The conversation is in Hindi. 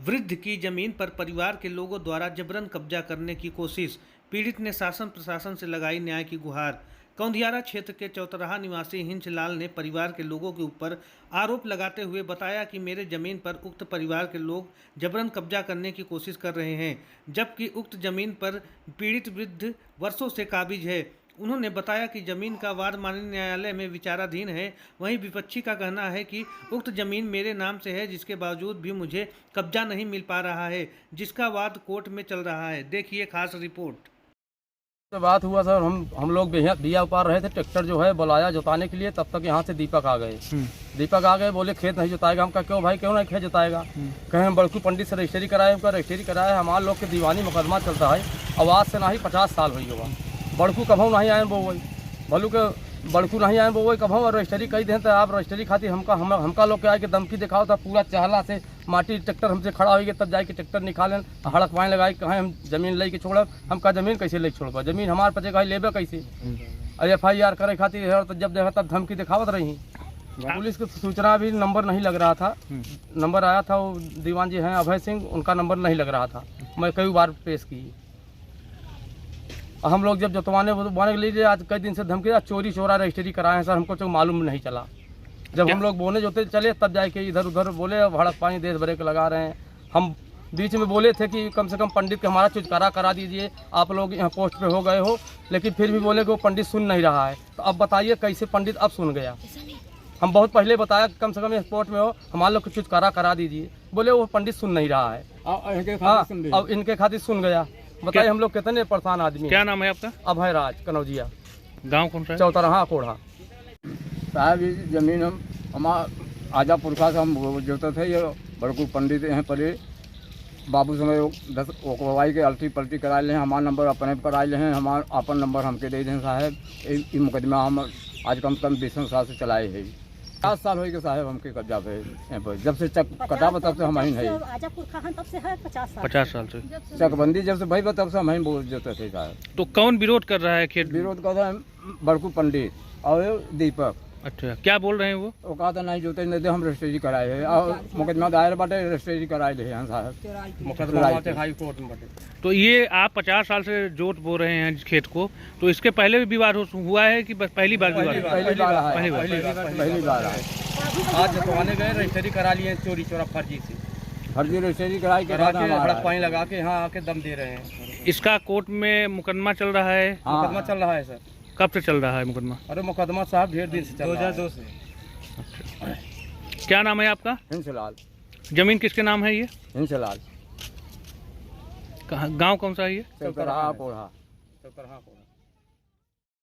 वृद्ध की जमीन पर परिवार के लोगों द्वारा जबरन कब्जा करने की कोशिश। पीड़ित ने शासन प्रशासन से लगाई न्याय की गुहार। कौंधियारा क्षेत्र के चौतराहा निवासी हिंच लाल ने परिवार के लोगों के ऊपर आरोप लगाते हुए बताया कि मेरे जमीन पर उक्त परिवार के लोग जबरन कब्जा करने की कोशिश कर रहे हैं, जबकि उक्त जमीन पर पीड़ित वृद्ध वर्षों से काबिज है। उन्होंने बताया कि जमीन का वाद माननीय न्यायालय में विचाराधीन है। वहीं विपक्षी का कहना है कि उक्त जमीन मेरे नाम से है, जिसके बावजूद भी मुझे कब्जा नहीं मिल पा रहा है, जिसका वाद कोर्ट में चल रहा है। देखिए खास रिपोर्ट। तो बात हुआ सर, हम लोग बिया उपार रहे थे, ट्रैक्टर जो है बुलाया जोताने के लिए, तब तक यहाँ से दीपक आ गए। दीपक आ गए, बोले खेत नहीं जोताएगा। हम कहा क्यों भाई, क्यों नहीं खेत जोताएगा? कहे हम बड़कू पंडित से रजिस्ट्री कराए। उनका रजिस्ट्री कराया, हमारे लोग के दीवानी मुकदमा चलता है। आवाज़ से नहीं 50 साल हुई होगा। बड़कू कभों नहीं आए वो वही भलू के बड़कू नहीं आए वो वही कभों, और रजिस्ट्री कही दें तो आप रजिस्ट्री खातिर हमका लोग के आए के धमकी दिखाओ था। पूरा चहला से माटी ट्रैक्टर हमसे खड़ा हो गया, तब जाके ट्रैक्टर निकालें, हड़क वाइन लगाई, कहें हम जमीन ले के छोड़ब। हम कहा जमीन कैसे ले छोड़ब, जमीन हमारे पचे कहीं लेबे कैसे? और FIR करे खातिर है, तो जब देखा तब धमकी दिखावत रही। पुलिस की सूचना भी नंबर नहीं लग रहा था। नंबर आया था, वो दीवान जी हैं अभय सिंह, उनका नंबर नहीं लग रहा था। मैं कई बार पेश की। हम लोग जब जोतवाने के लिए आज कई दिन से धमकी, चोरी चोरा रजिस्ट्री कराए हैं सर, हमको तो मालूम नहीं चला। जब हम लोग बोने जोते चले, तब जाके इधर उधर बोले, भड़क पानी देश भरे के लगा रहे हैं। हम बीच में बोले थे कि कम से कम पंडित के हमारा छुटकारा करा दीजिए, आप लोग यहाँ पोस्ट पे हो गए हो, लेकिन फिर भी बोले कि वो पंडित सुन नहीं रहा है। तो अब बताइए कैसे पंडित अब सुन गया? हम बहुत पहले बताया कि कम से कम स्पोर्ट में हो, हमारे लोग को छुटकारा करा दीजिए, बोले वो पंडित सुन नहीं रहा है। अब इनके खातिर सुन गया। बताइए हम लोग कितने परेशान आदमी। क्या नाम है आपका? अभय राज, कनौजिया। गांव कौन सा है? चौतराहा कोढ़ा। साहब ये जमीन हम आजा पुरखा से हम जोते थे। ये बड़कू पंडित यहाँ पर बाबू समय 10 ओकवाई के अल्टी पल्टी करा ले हैं। हमारा नंबर अपने करा ले हैं, हमारा अपन नंबर हमके दे दें साहब। ये मुकदमा हम आज कम से कम 20 साल से चलाए हैं। 50 साल हो गए साहब हमके कब्जा पे। जब से चक कटा तब से हम ही नहीं, तब से है 50 साल से चकबंदी जब से भाई तब से हम ही बोल देते थे साहब। तो कौन विरोध कर रहा है खेत? विरोध कर रहे हैं बड़कू पंडित और दीपक। अच्छा, क्या बोल रहे हैं वो कहा था नहीं जोते नहीं दे, हम रजिस्ट्री कराए है और मुकदमा दायर बाटे, रजिस्ट्री कराए ले हैं साहब। मुकदमा हाई कोर्ट में बाटे। तो ये आप 50 साल से जोत बो रहे हैं खेत को, तो इसके पहले भी विवाद हुआ है कि बस पहली बार विवाद? पहली बार है। आज जोतवाने गए, रजिस्ट्री करा लिए चोरी चोरा फर्जी से, फर्जी रजिस्ट्री कराई के हड़क पानी लगा के यहाँ आके दम दे रहे हैं। इसका कोर्ट में मुकदमा चल रहा है? मुकदमा चल रहा है सर। कब से चल रहा है मुकदमा? अरे मुकदमा साहब ढेर दिन से चल रहा है। 2002 से। अच्छा। क्या नाम है आपका? हिंसलाल। जमीन किसके नाम है ये? हिंसलाल। गांव कौन सा है ये? चौतराहा कोढ़ा। चौतराहा कोढ़ा।